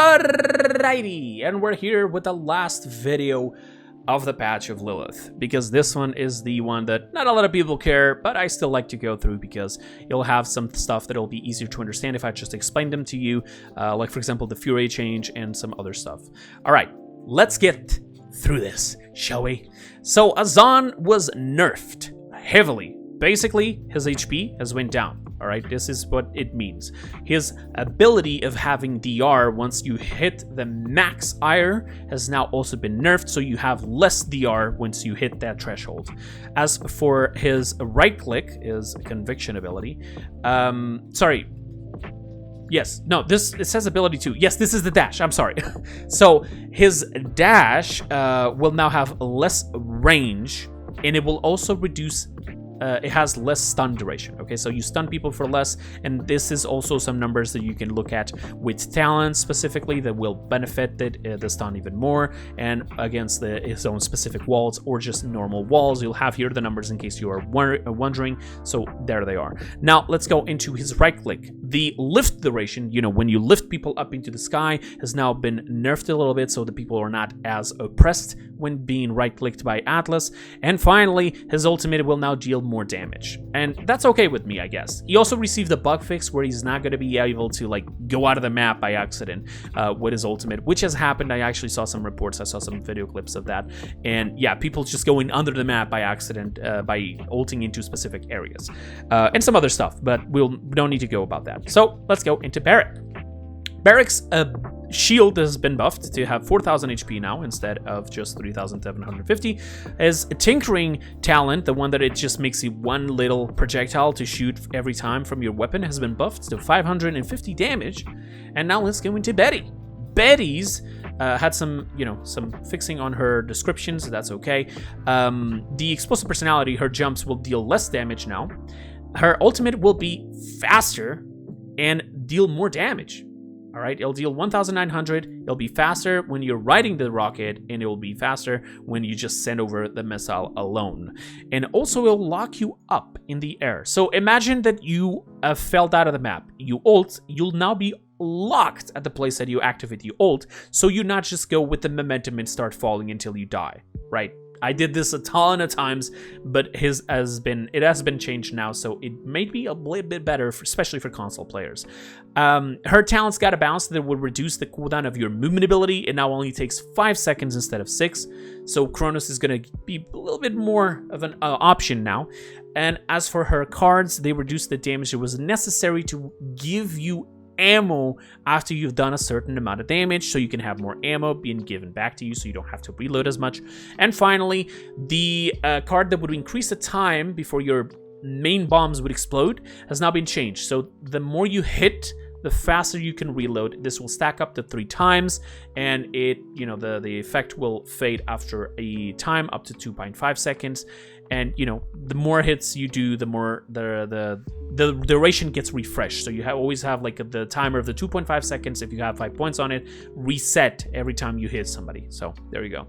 Alrighty, and we're here with the last video of the patch of Lillith, because this one is the one that not a lot of people care, but I still like to go through because you'll have some stuff that'll be easier to understand if I just explain them to you, like for example the Fury change and some other stuff. Alright, let's get through this, shall we? So Azan was nerfed heavily. Basically, his HP has went down. Alright, this is what it means. His ability of having DR once you hit the max IR has now also been nerfed, so you have less DR once you hit that threshold. As for his right click, his conviction ability, yes, no, it says ability too. Yes, this is the dash, I'm sorry. So his dash will now have less range, and it will also reduce it has less stun duration, okay? So you stun people for less, and this is also some numbers that you can look at with talents specifically that will benefit the stun even more, and against his own specific walls or just normal walls. You'll have here the numbers in case you are wondering, so there they are. Now, let's go into his right click. The lift duration, you know, when you lift people up into the sky, has now been nerfed a little bit, so the people are not as oppressed when being right-clicked by Atlas. And finally, his ultimate will now deal more damage, and that's okay with me, I guess. He also received a bug fix where he's not going to be able to like go out of the map by accident with his ultimate, which has happened. I actually saw some reports, I saw some video clips of that, and yeah, people just going under the map by accident by ulting into specific areas and some other stuff, but we don't need to go about that. So let's go into Barrack. Barrack's shield has been buffed to have 4,000 HP now instead of just 3,750. His tinkering talent, the one that it just makes you one little projectile to shoot every time from your weapon, has been buffed to 550 damage. And now let's go into Betty. Betty's had some, some fixing on her descriptions, so that's okay. The explosive personality, her jumps will deal less damage now. Her ultimate will be faster and deal more damage. All right, it'll deal 1,900. It'll be faster when you're riding the rocket, and it will be faster when you just send over the missile alone. And also, it'll lock you up in the air. So imagine that you fell out of the map. You ult, you'll now be locked at the place that you activate your ult, so you not just go with the momentum and start falling until you die, right? I did this a ton of times, but it has been changed now, so it may be a little bit better, especially for console players. Her talent's got a bounce that would reduce the cooldown of your movement ability. It now only takes 5 seconds instead of 6, so Kronos is going to be a little bit more of an option now. And as for her cards, they reduce the damage that was necessary to give you ammo after you've done a certain amount of damage, so you can have more ammo being given back to you, so you don't have to reload as much. And finally, the card that would increase the time before your main bombs would explode has now been changed. So the more you hit, the faster you can reload. This will stack up to 3 times, and the effect will fade after a time up to 2.5 seconds. And the more hits you do, the more the duration gets refreshed. So you always have like the timer of the 2.5 seconds. If you have 5 points on it, reset every time you hit somebody. So there you go.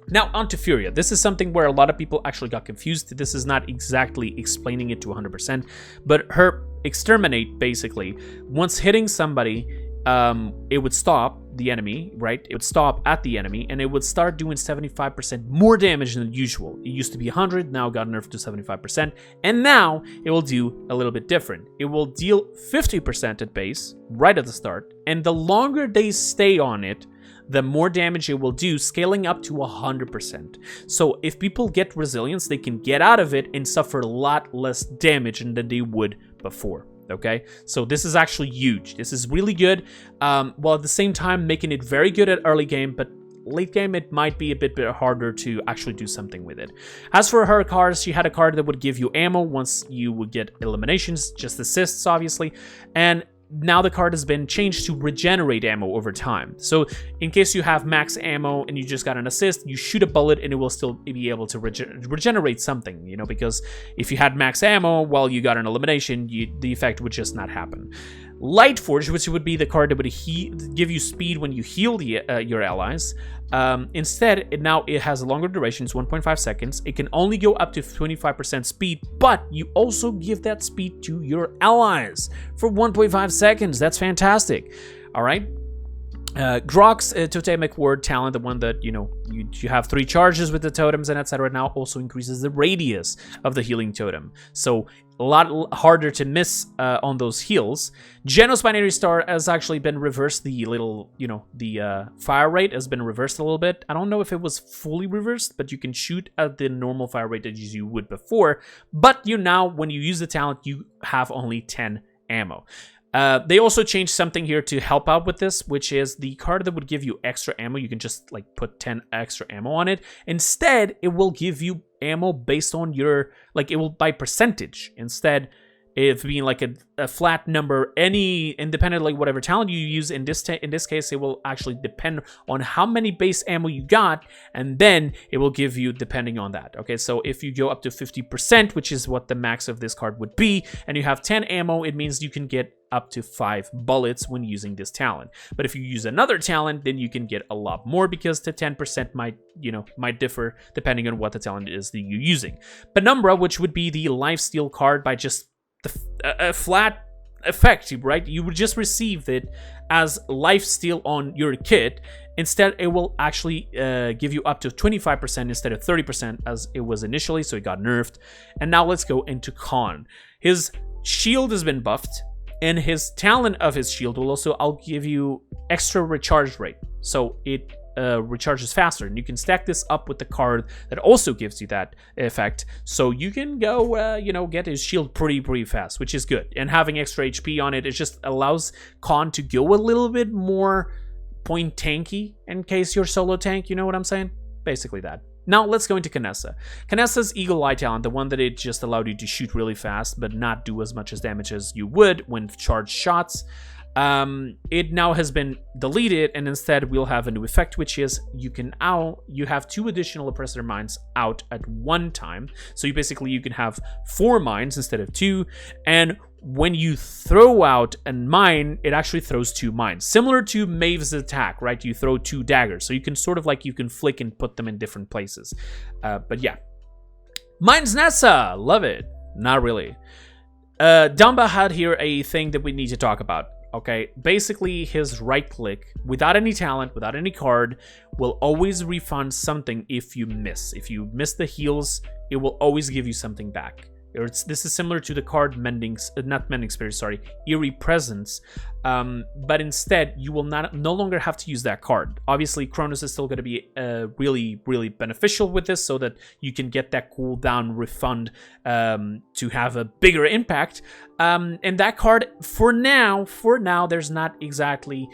Now on to Furia. This is something where a lot of people actually got confused. This is not exactly explaining it to 100%, but her exterminate, basically, once hitting somebody, it would stop the enemy, right? It would stop at the enemy, and it would start doing 75% more damage than usual. It used to be 100, now got nerfed to 75%, and now it will do a little bit different. It will deal 50% at base, right at the start, and the longer they stay on it, the more damage it will do, scaling up to 100%. So if people get resilience, they can get out of it and suffer a lot less damage than they would before. Okay, so this is actually huge. This is really good, while at the same time making it very good at early game, but late game it might be a bit harder to actually do something with it. As for her cards, she had a card that would give you ammo once you would get eliminations, just assists obviously, and now the card has been changed to regenerate ammo over time. So in case you have max ammo and you just got an assist, you shoot a bullet and it will still be able to regenerate something, because if you had max ammo while you got an elimination, the effect would just not happen. Lightforge, which would be the card that would give you speed when you heal your allies. Instead, it has a longer duration, it's 1.5 seconds. It can only go up to 25% speed, but you also give that speed to your allies for 1.5 seconds. That's fantastic. All right. Grok's totemic word talent, the one that, you have 3 charges with the totems and etc. now also increases the radius of the healing totem. So a lot harder to miss on those heals. Genos Binary Star has actually been reversed. The little, the fire rate has been reversed a little bit. I don't know if it was fully reversed, but you can shoot at the normal fire rate that you would before. But now, when you use the talent, you have only 10 ammo. They also changed something here to help out with this, which is the card that would give you extra ammo. You can just put 10 extra ammo on it. Instead, it will give you ammo based on your, it will by percentage. Instead, if being a flat number, independently whatever talent you use, in this case, it will actually depend on how many base ammo you got, and then it will give you depending on that. Okay, so if you go up to 50%, which is what the max of this card would be, and you have 10 ammo, it means you can get up to 5 bullets when using this talent. But if you use another talent, then you can get a lot more, because the 10% might differ depending on what the talent is that you're using. Penumbra, which would be the lifesteal card by just a flat effect, right? You would just receive it as lifesteal on your kit. Instead, it will actually give you up to 25% instead of 30% as it was initially, so it got nerfed. And now let's go into Khan. His shield has been buffed, and his talent of his shield will also, I'll give you extra recharge rate, so it recharges faster, and you can stack this up with the card that also gives you that effect, so you can go get his shield pretty fast, which is good. And having extra HP on it, it just allows Khan to go a little bit more point tanky in case you're solo tank, you know what I'm saying? Basically that. Now let's go into Kanessa. Kanessa's Eagle Eye talent, the one that it just allowed you to shoot really fast but not do as much as damage as you would when charged shots. It now has been deleted, and instead we'll have a new effect, which is you have 2 additional oppressor mines out at one time. So you can have 4 mines instead of 2, and when you throw out a mine, it actually throws 2 mines, similar to Maeve's attack, right? You throw 2 daggers, so you can sort of you can flick and put them in different places. But yeah, Mines Nessa, love it. Not really. Dumba had here a thing that we need to talk about. Okay, basically his right click, without any talent, without any card, will always refund something if you miss. If you miss the heals, it will always give you something back. This is similar to the card Eerie Presence, but instead you will no longer have to use that card. Obviously, Kronos is still going to be really beneficial with this, so that you can get that cooldown refund to have a bigger impact. And that card, for now, there's not exactly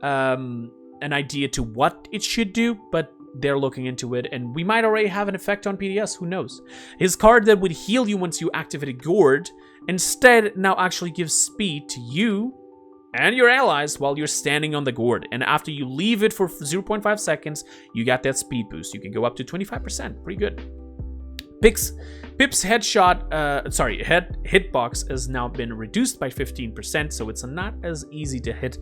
an idea to what it should do, but they're looking into it, and we might already have an effect on PDS, who knows. His card that would heal you once you activated Gourd instead now actually gives speed to you and your allies while you're standing on the Gourd, and after you leave it for 0.5 seconds, you got that speed boost. You can go up to 25%, pretty good. Pip's hitbox has now been reduced by 15%, so it's not as easy to hit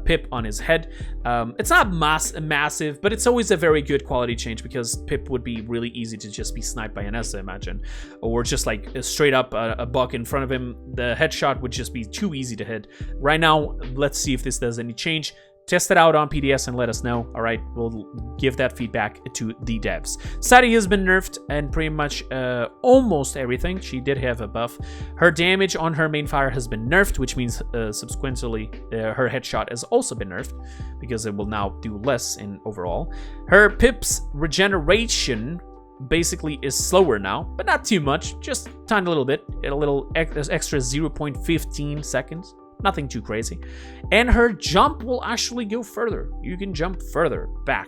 Pip on his head. It's not massive, but it's always a very good quality change, because Pip would be really easy to just be sniped by Anessa, imagine. Or just straight up a buck in front of him. The headshot would just be too easy to hit. Right now, let's see if this does any change. Test it out on PDS and let us know. All right, we'll give that feedback to the devs. Sadi has been nerfed and pretty much almost everything. She did have a buff. Her damage on her main fire has been nerfed, which means subsequently her headshot has also been nerfed, because it will now do less in overall. Her Pip's regeneration basically is slower now, but not too much, just a tiny little bit. A little extra 0.15 seconds. Nothing too crazy. And her jump will actually go further. You can jump further back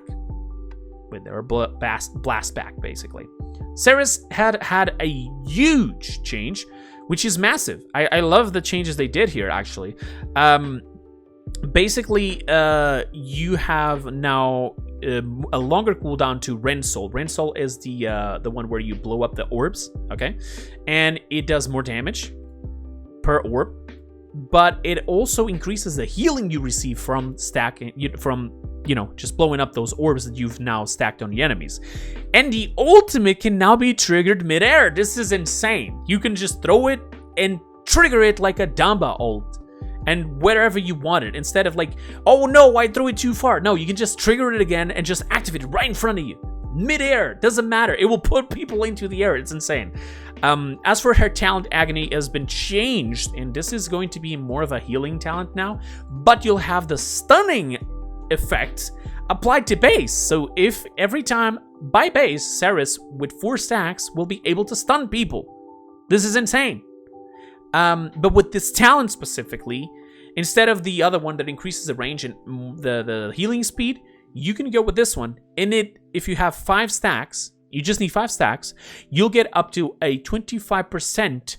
with her blast back, basically. Seris had a huge change, which is massive. I love the changes they did here, actually. Basically, you have now a longer cooldown to Rensol. Rensol is the one where you blow up the orbs, okay? And it does more damage per orb, but it also increases the healing you receive from stacking, just blowing up those orbs that you've now stacked on the enemies. And the ultimate can now be triggered mid-air. This is insane. You can just throw it and trigger it like a Damba ult. and wherever you want it, instead of like, oh no, I threw it too far. No, you can just trigger it again and just activate it right in front of you. Mid-air, doesn't matter. It will put people into the air. It's insane. As for her talent, Agony has been changed, and this is going to be more of a healing talent now, but you'll have the stunning effect applied to base. So if every time by base, Seris with 4 stacks will be able to stun people. This is insane. But with this talent specifically, instead of the other one that increases the range and the healing speed, you can go with this one. In it, if you have 5 stacks, you just need 5 stacks, you'll get up to a 25%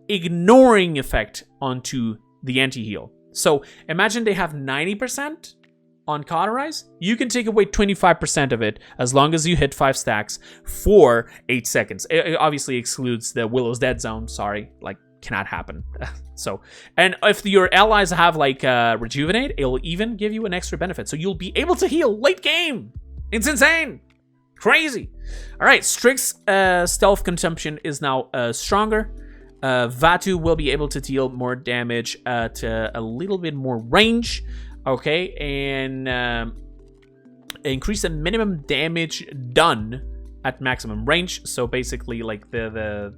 ignoring effect onto the anti-heal. So imagine they have 90% on Cauterize. You can take away 25% of it as long as you hit 5 stacks for 8 seconds. It obviously excludes the Willow's Dead Zone. Sorry, like, cannot happen. So, and if your allies have like Rejuvenate, it'll even give you an extra benefit. So you'll be able to heal late game. It's insane. Crazy. All right, Strix's stealth consumption is now stronger. Vatu will be able to deal more damage at a little bit more range. Okay, and increase the minimum damage done at maximum range. So basically, like the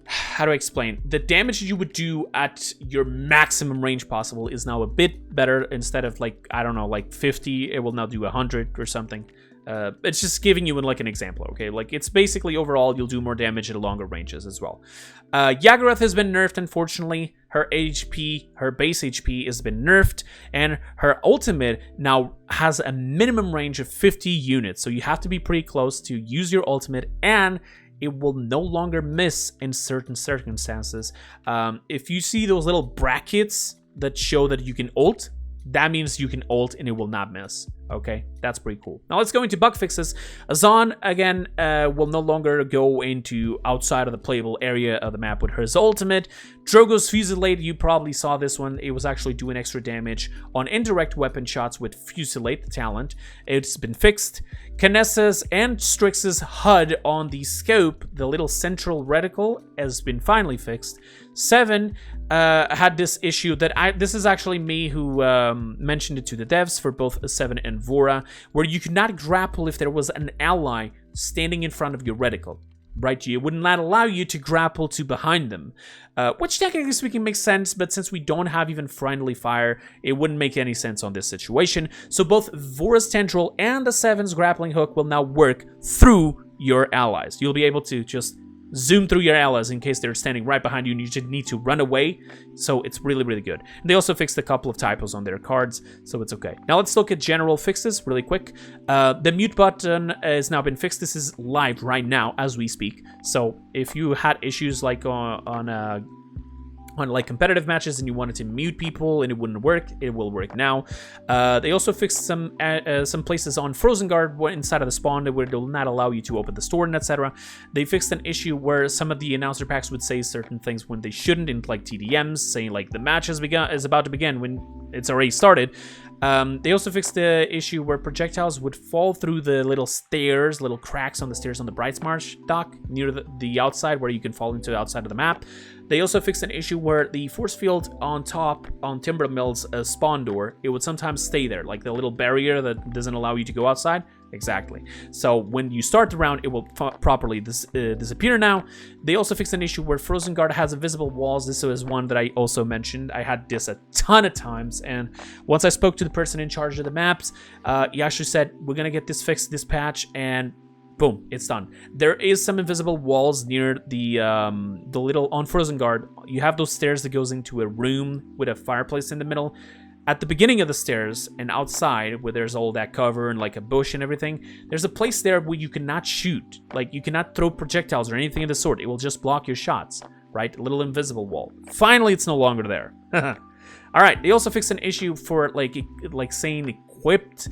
how do I explain? The damage you would do at your maximum range possible is now a bit better. Instead of like, I don't know, like 50, it will now do 100 or something. It's just giving you like an example, okay? Like, it's basically overall you'll do more damage at longer ranges as well. Yaggorath has been nerfed, unfortunately. Her HP, her base HP has been nerfed, and her ultimate now has a minimum range of 50 units. So you have to be pretty close to use your ultimate, and it will no longer miss in certain circumstances. If you see those little brackets that show that you can ult, that means you can ult and it will not miss. Okay, that's pretty cool. Now let's go into bug fixes. Azan, again, will no longer go into outside of the playable area of the map with her ultimate. Drogo's Fusillade, you probably saw this one. It was actually doing extra damage on indirect weapon shots with Fusillade, the talent. It's been fixed. Canessa's and Strix's HUD on the scope, the little central reticle, has been finally fixed. 7 had this issue that this is actually me who mentioned it to the devs for both 7 and Vora, where you could not grapple if there was an ally standing in front of your reticle, right? It would not allow you to grapple to behind them, which technically speaking makes sense, but since we don't have even friendly fire, it wouldn't make any sense on this situation. So both Vora's tendril and the 7's grappling hook will now work through your allies. You'll be able to just zoom through your allies in case they're standing right behind you and you just need to run away. So it's really, really good. And they also fixed a couple of typos on their cards, so it's okay. Now let's look at general fixes really quick. The mute button has now been fixed. This is live right now as we speak. So if you had issues like on like competitive matches and you wanted to mute people and it wouldn't work, it will work now. They also fixed some places on Frozen Guard inside of the spawn where it will not allow you to open the store and etc. They fixed an issue where some of the announcer packs would say certain things when they shouldn't, in like TDMs, saying like the match is about to begin when it's already started. They also fixed the issue where projectiles would fall through the little stairs, little cracks on the stairs on the Brightsmarsh dock near the outside where you can fall into the outside of the map. They also fixed an issue where the force field on top on Timbermill's spawn door, it would sometimes stay there, like the little barrier that doesn't allow you to go outside. Exactly. So when you start the round, it will properly disappear now. They also fixed an issue where Frozen Guard has invisible walls. This is one that I also mentioned. I had this a ton of times, and once I spoke to the person in charge of the maps, he actually said, we're gonna get this fixed, this patch, and boom, it's done. There is some invisible walls near the little on Frozen Guard. You have those stairs that goes into a room with a fireplace in the middle. At the beginning of the stairs and outside, where there's all that cover and like a bush and everything, there's a place there where you cannot shoot. Like, you cannot throw projectiles or anything of the sort. It will just block your shots, right? A little invisible wall. Finally, it's no longer there. All right, they also fixed an issue for like saying equipped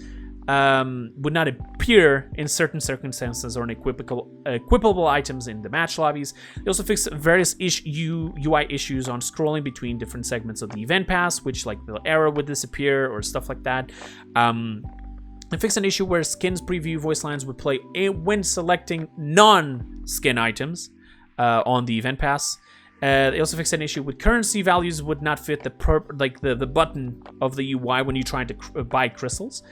would not appear in certain circumstances or in equipable items in the match lobbies. They also fixed various UI issues on scrolling between different segments of the event pass, which like the arrow would disappear or stuff like that. They fixed an issue where skins preview voice lines would play when selecting non-skin items on the event pass. They also fixed an issue with currency values would not fit the button of the UI when you're trying to buy crystals.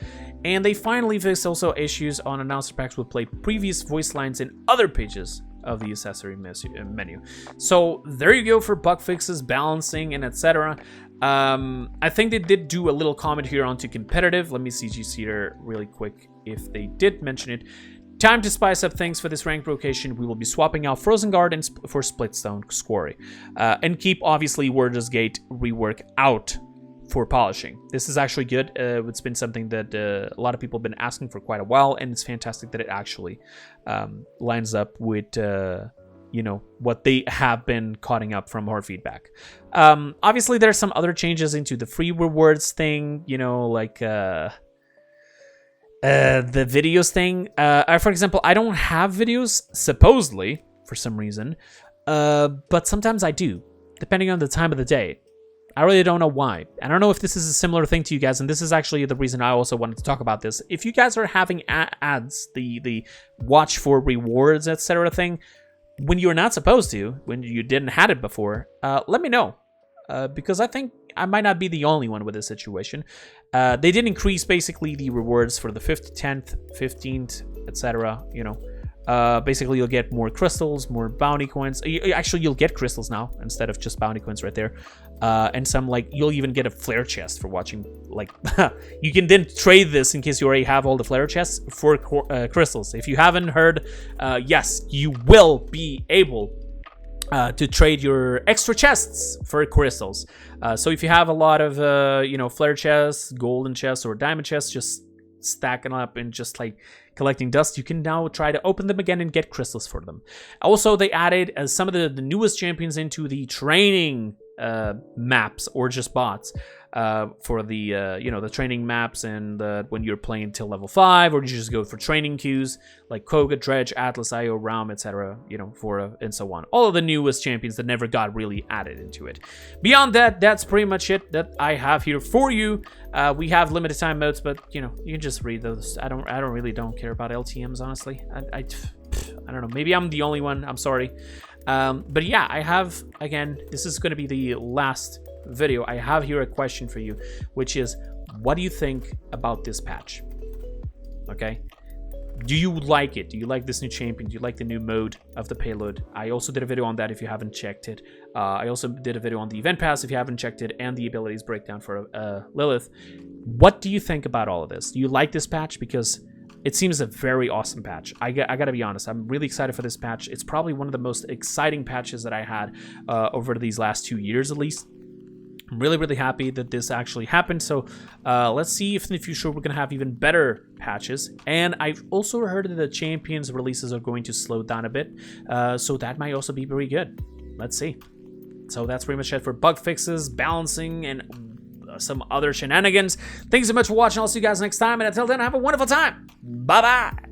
And they finally fixed also issues on announcer packs would play previous voice lines in other pages of the accessory menu. So there you go for bug fixes, balancing, and etc. I think they did do a little comment here onto competitive. Let me see here really quick if they did mention it. Time to spice up things for this ranked location. We will be swapping out Frozen Guard for Splitstone Quarry. And keep, obviously, Warders Gate rework out for polishing. This is actually good. It's been something that a lot of people have been asking for quite a while, and it's fantastic that it actually lines up with what they have been cutting up from our feedback. Obviously, there's some other changes into the free rewards thing, like the videos thing. For example, I don't have videos, supposedly, for some reason, but sometimes I do, depending on the time of the day. I really don't know why. I don't know if this is a similar thing to you guys, and this is actually the reason I also wanted to talk about this. If you guys are having ads, the watch for rewards, etc. thing, when you're not supposed to, when you didn't have it before, let me know. Because I think I might not be the only one with this situation. They did increase basically the rewards for the 5th, 10th, 15th, etc. Basically you'll get more crystals, more bounty coins. Actually, you'll get crystals now instead of just bounty coins right there. And some, you'll even get a flare chest for watching. You can then trade this in case you already have all the flare chests for crystals. If you haven't heard, yes, you will be able to trade your extra chests for crystals. So if you have a lot of, flare chests, golden chests, or diamond chests, just stacking up and just collecting dust, you can now try to open them again and get crystals for them. Also, they added some of the newest champions into the training maps, or just bots, for the the training maps, and when you're playing till level 5, or you just go for training queues like Koga, Dredge, Atlas, Io, Realm, etc. And so on. All of the newest champions that never got really added into it. Beyond that, that's pretty much it that I have here for you. We have limited time modes, but you can just read those. I don't really care about LTMs, honestly. I don't know. Maybe I'm the only one. I'm sorry. But yeah, I have, again, this is going to be the last video. I have here a question for you, which is, what do you think about this patch? Okay. Do you like it? Do you like this new champion? Do you like the new mode of the payload? I also did a video on that if you haven't checked it. I also did a video on the event pass if you haven't checked it, and the abilities breakdown for Lillith. What do you think about all of this? Do you like this patch? Because it seems a very awesome patch. I gotta be honest, I'm really excited for this patch. It's probably one of the most exciting patches that I had over these last 2 years at least. I'm really happy that this actually happened. So let's see if in the future we're gonna have even better patches. And I've also heard that the champions releases are going to slow down a bit, so that might also be very good. Let's see. So that's pretty much it for bug fixes, balancing, and some other shenanigans. Thanks so much for watching. I'll see you guys next time, and until then, have a wonderful time. Bye bye.